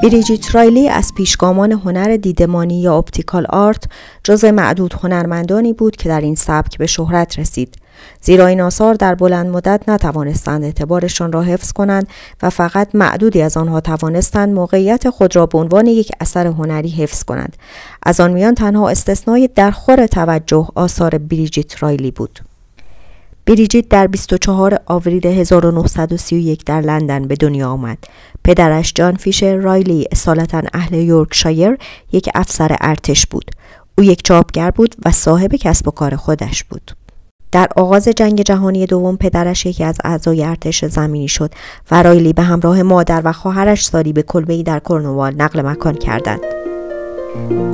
بریجیت رایلی از پیشگامان هنر دیدمانی یا اپتیکال آرت جزو معدود هنرمندانی بود که در این سبک به شهرت رسید، زیرا این آثار در بلند مدت نتوانستند اعتبارشان را حفظ کنند و فقط معدودی از آنها توانستند موقعیت خود را به عنوان یک اثر هنری حفظ کنند. از آن میان تنها استثنای درخور توجه آثار بریجیت رایلی بود. بریجیت در 24 آوریل 1931 در لندن به دنیا آمد. پدرش جان فیشر رایلی اصالتاً اهل یورکشایر یک افسر ارتش بود. او یک چاپگر بود و صاحب کسب و کار خودش بود. در آغاز جنگ جهانی دوم پدرش یکی از اعضای ارتش زمینی شد و رایلی به همراه مادر و خواهرش سالی به کلبه‌ای در کرنوال نقل مکان کردند.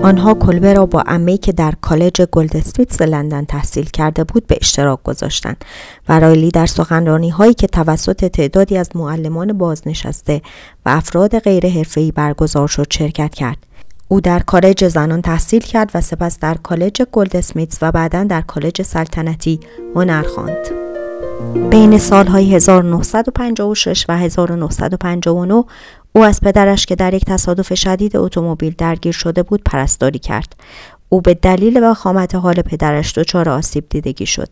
آنها کلبه را با عمه‌ای که در کالج گلدسمیتز لندن تحصیل کرده بود به اشتراک گذاشتند و رایلی در سخنرانی‌هایی که توسط تعدادی از معلمان بازنشسته و افراد غیر حرفه‌ای برگزار شد شرکت کرد. او در کالج زنان تحصیل کرد و سپس در کالج گلدسمیتز و بعداً در کالج سلطنتی هنر خواند. بین سالهای 1956 و 1959 او از پدرش که در یک تصادف شدید اتومبیل درگیر شده بود پرستاری کرد. او به دلیل وخامت حال پدرش دچار آسیب دیدگی شد.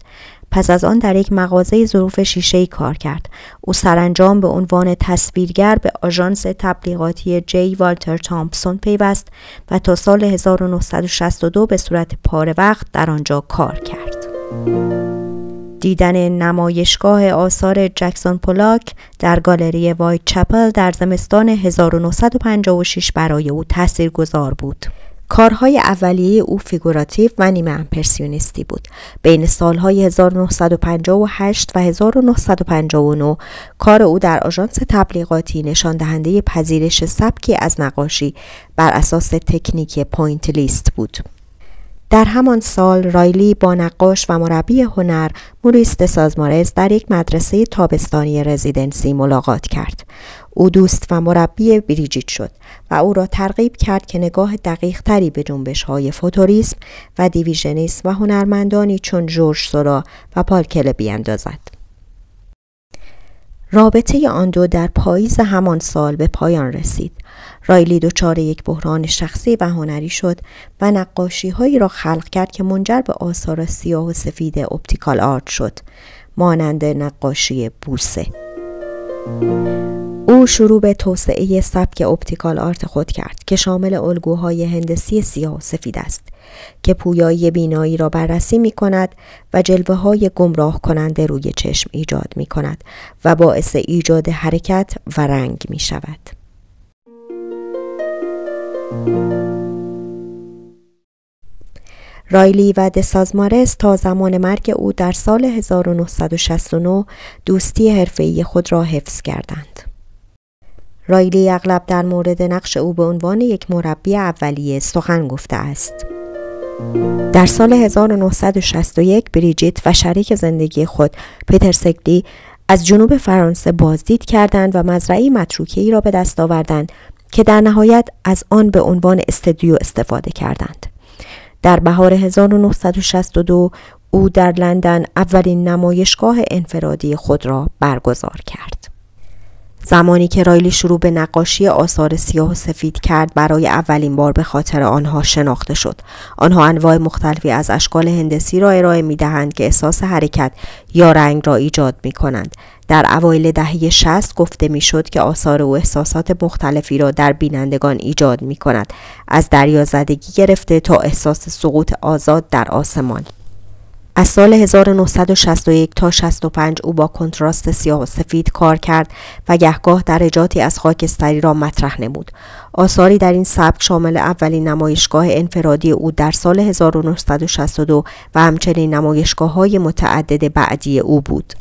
پس از آن در یک مغازه ظروف شیشه‌ای کار کرد. او سرانجام به عنوان تصویرگر به آژانس تبلیغاتی جی والتر تامپسون پیوست و تا سال 1962 به صورت پاره وقت در آنجا کار کرد. دیدن نمایشگاه آثار جکسون پولاک در گالری وایت چپل در زمستان 1956 برای او تاثیرگذار بود. کارهای اولیه او فیگوراتیو و نیمه امپرسیونیستی بود. بین سالهای 1958 و 1959 کار او در آژانس تبلیغاتی نشان دهنده پذیرش سبکی از نقاشی بر اساس تکنیک پوینت لیست بود. در همان سال رایلی با نقاش و مربی هنر موریس دسازمارز در یک مدرسه تابستانی رزیدنسی ملاقات کرد. او دوست و مربی بریجیت شد و او را ترغیب کرد که نگاه دقیق تری به جنبش‌های فوتوریسم و دیویژنیسم و هنرمندانی چون ژورژ سورا و پال کله بیاندازد. رابطه آن دو در پاییز همان سال به پایان رسید. رایلی دچار یک بحران شخصی و هنری شد و نقاشی‌هایی را خلق کرد که منجر به آثار سیاه و سفید اپتیکال آرت شد، مانند نقاشی بوسه. او شروع به توسعه سبک اپتیکال آرت خود کرد که شامل الگوهای هندسی سیاه و سفید است که پویایی بینایی را بررسی می کند و جلوه‌های گمراه کننده روی چشم ایجاد می کند و باعث ایجاد حرکت و رنگ می شود. رایلی و دسازمارز تا زمان مرگ او در سال 1969 دوستی حرفه‌ای خود را حفظ کردند. رایلی اغلب در مورد نقش او به عنوان یک مربی اولیه سخن گفته است. در سال 1961 بریجیت و شریک زندگی خود پیتر سگلی از جنوب فرانسه بازدید کردند و مزرعه‌ای متروکه‌ای را به دست آوردند که در نهایت از آن به عنوان استودیو استفاده کردند. در بهار 1962 او در لندن اولین نمایشگاه انفرادی خود را برگزار کرد. زمانی که رایلی شروع به نقاشی آثار سیاه و سفید کرد برای اولین بار به خاطر آنها شناخته شد. آنها انواع مختلفی از اشکال هندسی را ارائه می دهند که احساس حرکت یا رنگ را ایجاد می کنند. در اوایل دهه 60 گفته می شد که آثار او احساسات مختلفی را در بینندگان ایجاد می کند، از دریازدگی گرفته تا احساس سقوط آزاد در آسمان. از سال 1961 تا 65 او با کنتراست سیاه و سفید کار کرد و گهگاه درجاتی از خاکستری را مطرح نمود. آثاری در این سبک شامل اولین نمایشگاه انفرادی او در سال 1962 و همچنین نمایشگاه‌های متعدد بعدی او بود.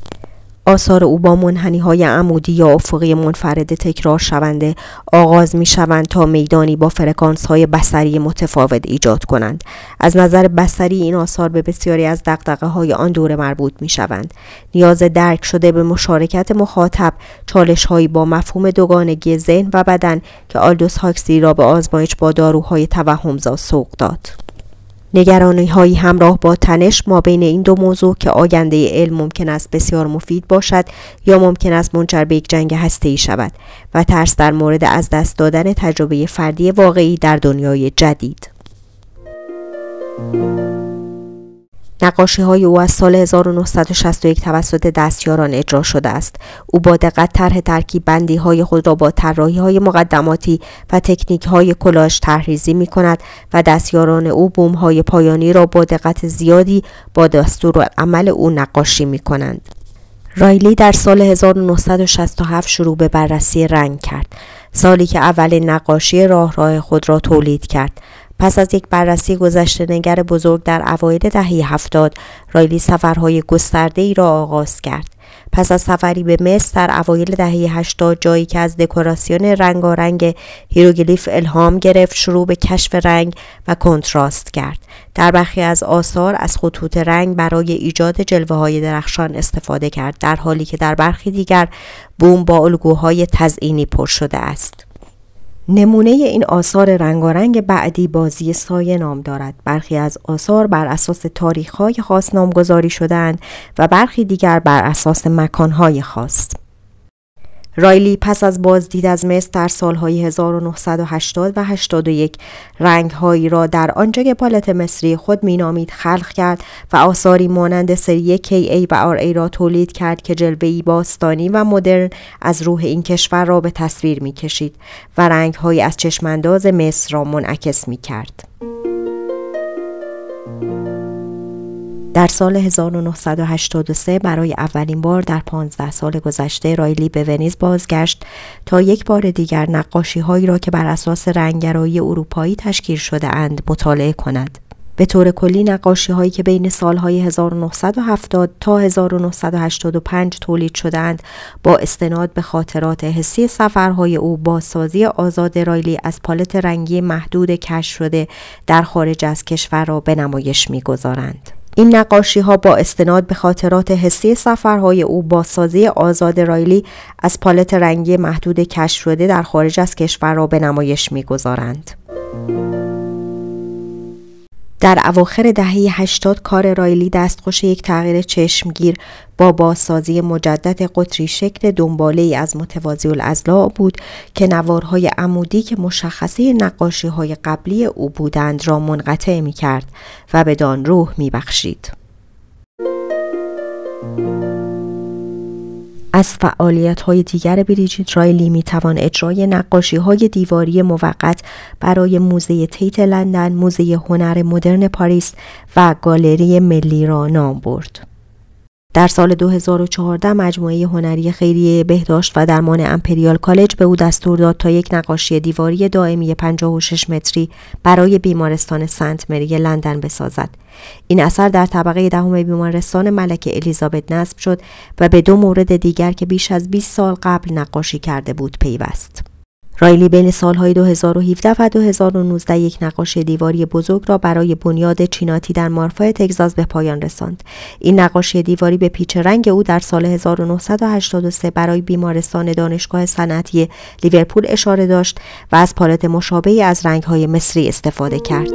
آثار او با منحنی‌های عمودی یا افقی منفرد تکرار شونده آغاز می‌شوند تا میدانی با فرکانس‌های بصری متفاوت ایجاد کنند. از نظر بصری این آثار به بسیاری از دغدغه‌های آن دوره مربوط می‌شوند. نیاز درک شده به مشارکت مخاطب، چالش‌هایی با مفهوم دوگانگی ذهن و بدن که آلدوس هاکسلی را به آزمایش با داروهای توهم‌زا سوق داد. نگرانی‌هایی همراه با تنش مابین این دو موضوع که آینده علم ممکن است بسیار مفید باشد یا ممکن است منجر به یک جنگ هسته‌ای شود و ترس در مورد از دست دادن تجربه فردی واقعی در دنیای جدید. نقاشی‌های او از سال 1961 توسط دستیاران اجرا شده است. او با دقت طرح ترکیب بندی‌های خود را با طراحی‌های مقدماتی و تکنیک‌های کلاژ طرح‌ریزی می‌کند و دستیاران او بوم‌های پایانی را با دقت زیادی با دستورالعمل او نقاشی می‌کنند. رایلی در سال 1967 شروع به بررسی رنگ کرد، سالی که اولین نقاشی راه خود را تولید کرد. پس از یک بررسی گذشته‌نگر بزرگ در اوایل دهه 70، رایلی سفرهای گسترده‌ای را آغاز کرد. پس از سفری به مصر در اوایل دهه 80، جایی که از دکوراسیون رنگارنگ هیروگلیف الهام گرفت، شروع به کشف رنگ و کنتراست کرد. در برخی از آثار از خطوط رنگ برای ایجاد جلوه‌های درخشان استفاده کرد، در حالی که در برخی دیگر بوم با الگوهای تزئینی پر شده است. نمونه این آثار رنگارنگ بعدی بازی سایه نام دارد. برخی از آثار بر اساس تاریخ‌های خاص نامگذاری شده‌اند و برخی دیگر بر اساس مکان‌های خاص. رایلی پس از بازدید از مصر در سالهای 1980 و 81 رنگ‌هایی را در آنجا که پالت مصری خود مینامید خلق کرد و آثاری مانند سری KA و RA را تولید کرد که جلوه‌ای باستانی و مدرن از روح این کشور را به تصویر می‌کشید و رنگ‌هایی از چشمانداز مصر را منعکس می‌کرد. در سال 1983 برای اولین بار در 15 سال گذشته رایلی به ونیز بازگشت تا یک بار دیگر نقاشی‌هایی را که بر اساس رنگگرایی اروپایی تشکیل شده اند مطالعه کند. به طور کلی نقاشی‌هایی که بین سالهای 1970 تا 1985 تولید شدند با استناد به خاطرات حسی سفرهای او با سازی آزاد رایلی از پالت رنگی محدود کشف شده در خارج از کشور را به نمایش می‌گذارند. این نقاشی‌ها با استناد به خاطرات حسی سفرهای او با سازی آزاد رایلی از پالت رنگی محدود کشف شده در خارج از کشور را به نمایش می‌گذارند. در اواخر دهه 80 کار رایلی دستخوش یک تغییر چشمگیر با بازسازی مجدد قطری شکل دنباله‌ای از متوازی الاضلاع بود که نوارهای عمودی که مشخصه نقاشی‌های قبلی او بودند را منقطع می‌کرد و بدان روح می‌بخشید. از فعالیت‌های دیگر بریجیت رایلی می‌توان اجرای نقاشی‌های دیواری موقت برای موزه تیت لندن، موزه هنر مدرن پاریس و گالری ملی را نام برد. در سال 2014 مجموعه هنری خیریه بهداشت و درمان امپریال کالج به او دستور داد تا یک نقاشی دیواری دائمی 56 متری برای بیمارستان سنت مری لندن بسازد. این اثر در طبقه دهم بیمارستان ملکه الیزابت نصب شد و به دو مورد دیگر که بیش از 20 سال قبل نقاشی کرده بود پیوست. رایلی بین سالهای 2017 و 2019 یک نقاشی دیواری بزرگ را برای بنیاد چیناتی در مارفای تگزاس به پایان رساند. این نقاشی دیواری به پیچ رنگ او در سال 1983 برای بیمارستان دانشگاه صنعتی لیورپول اشاره داشت و از پالت مشابهی از رنگ‌های مصری استفاده کرد.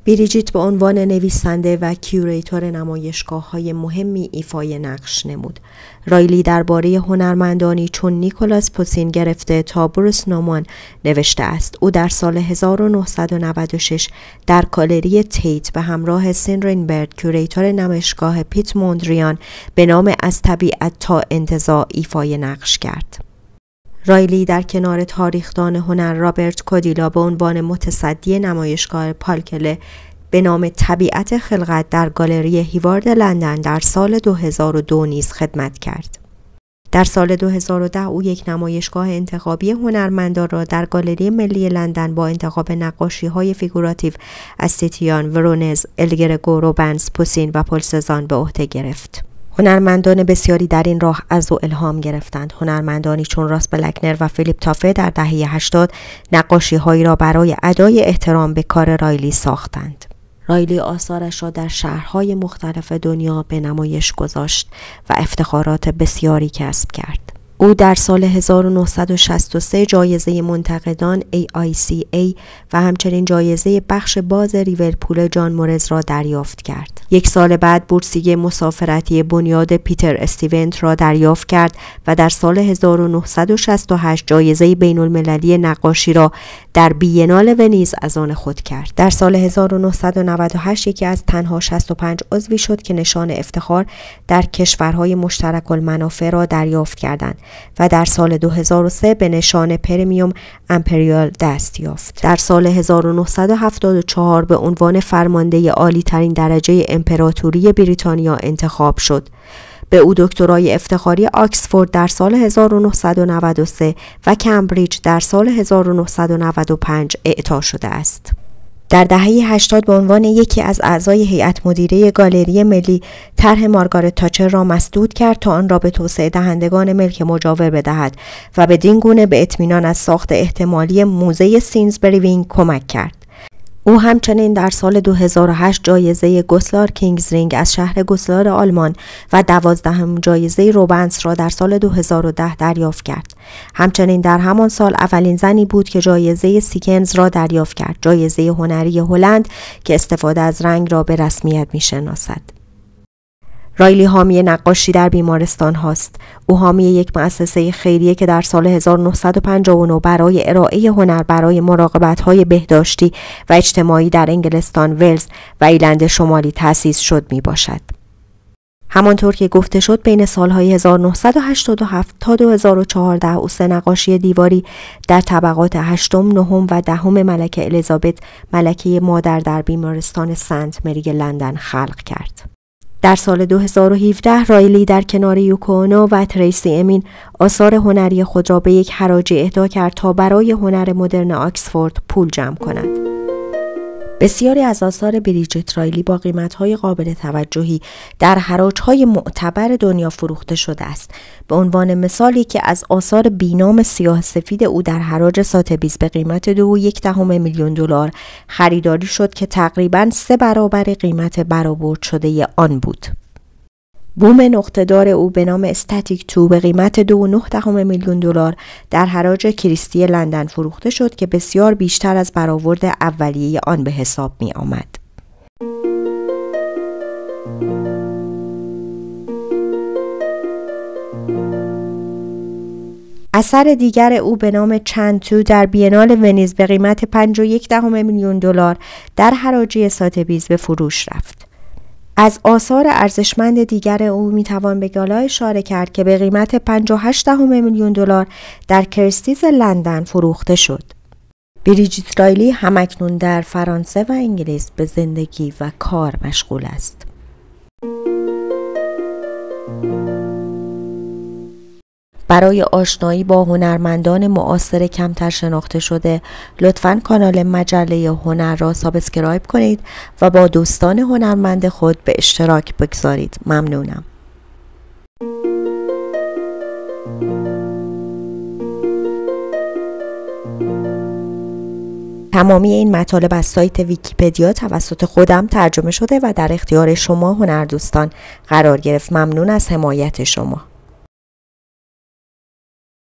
بریجیت به عنوان نویسنده و کیوریتور نمایشگاه‌های مهمی ایفای نقش نمود. رایلی درباره هنرمندانی چون نیکولاس پوسین گرفته تا بروس نومان نوشته است. او در سال 1996 در گالری تیت به همراه سینرین برد، کیوریتور نمایشگاه پیت موندریان، به نام از طبیعت تا انتزاع ایفای نقش کرد. رایلی در کنار تاریخدان هنر رابرت کودیلا به عنوان متصدی نمایشگاه پالکله به نام طبیعت خلقت در گالری هیوارد لندن در سال 2002 نیز خدمت کرد. در سال 2010 او یک نمایشگاه انتخابی هنرمندان را در گالری ملی لندن با انتخاب نقاشی‌های فیگوراتیو از تیتیان، ورونز، الگرگو، روبنز، پوسین و پل سزان به عهده گرفت. هنرمندان بسیاری در این راه از او الهام گرفتند. هنرمندانی چون راس بلکنر و فیلیپ تافه در دهه 80 نقاشی‌هایی را برای ادای احترام به کار رایلی ساختند. رایلی آثارش را در شهرهای مختلف دنیا به نمایش گذاشت و افتخارات بسیاری کسب کرد. او در سال 1963 جایزه منتقدان AICA و همچنین جایزه بخش باز لیورپول جان مورز را دریافت کرد. یک سال بعد بورسیه مسافرتی بنیاد پیتر استیونت را دریافت کرد و در سال 1968 جایزه بین المللی نقاشی را در بینال ونیز از آن خود کرد. در سال 1998 یکی از تنها 65 عضوی شد که نشان افتخار در کشورهای مشترک المنافع را دریافت کردند و در سال 2003 به نشان پرمیوم امپریال دست یافت. در سال 1974 به عنوان فرمانده عالی ترین درجه امپراتوری بریتانیا انتخاب شد. به او دکترای افتخاری آکسفورد در سال 1993 و کمبریج در سال 1995 اعطا شده است. در دهه 80 به عنوان یکی از اعضای هیئت مدیره گالری ملی طرح مارگارت تاچر را مسدود کرد تا آن را به توسعه دهندگان ملک مجاور بدهد و بدین گونه به اطمینان از ساخت احتمالی موزه سینزبری وینگ کمک کرد. او همچنین در سال 2008 جایزه گوسلار کینگزرینگ از شهر گوسلار آلمان و 12ام جایزه روبنس را در سال 2010 دریافت کرد. همچنین در همان سال اولین زنی بود که جایزه سیکنز را دریافت کرد، جایزه هنری هلند که استفاده از رنگ را به رسمیت می‌شناسد. رایلی حامی نقاشی در بیمارستان هاست. او حامی یک مؤسسه خیریه که در سال 1959 برای ارائه هنر برای مراقبت‌های بهداشتی و اجتماعی در انگلستان، ولز و ایرلند شمالی تأسیس شد می باشد. همانطور که گفته شد بین سالهای 1987 تا 2014 او 3 نقاشی دیواری در طبقات 8م، 9م و 10م ملکه الیزابت ملکه مادر در بیمارستان سنت مری لندن خلق کرد. در سال 2017 رایلی در کنار یوکو اونو و تریسی امین آثار هنری خود را به یک حراجی اهدا کرد تا برای هنر مدرن آکسفورد پول جمع کند. بسیاری از آثار بریجیت رایلی با قیمت‌های قابل توجهی در حراج‌های معتبر دنیا فروخته شده است. به عنوان مثالی که از آثار بینام سیاه سفید او در حراج ساتبیز به قیمت 2.1 میلیون دلار خریداری شد که تقریباً 3 برابر قیمت برآورد شده آن بود. بوم نقطه‌دار او به نام استاتیک 2 به قیمت 2.9 میلیون دلار در حراج کریستی لندن فروخته شد که بسیار بیشتر از برآورد اولیه آن به حساب می آمد. اثر دیگر او به نام چند در بینال ونیز به قیمت 5.1 میلیون دلار در حراجی ساتبیز به فروش رفت. از آثار ارزشمند دیگر او میتوان به گالا اشاره کرد که به قیمت 5.8 میلیون دلار در کریستیز لندن فروخته شد. بریجیت رایلی همکنون در فرانسه و انگلیس به زندگی و کار مشغول است. برای آشنایی با هنرمندان معاصر کمتر شناخته شده لطفاً کانال مجله هنر را سابسکرایب کنید و با دوستان هنرمند خود به اشتراک بگذارید. ممنونم. تمامی این مطالب از سایت ویکی‌پدیا توسط خودم ترجمه شده و در اختیار شما هنردوستان قرار گرفت. ممنون از حمایت شما.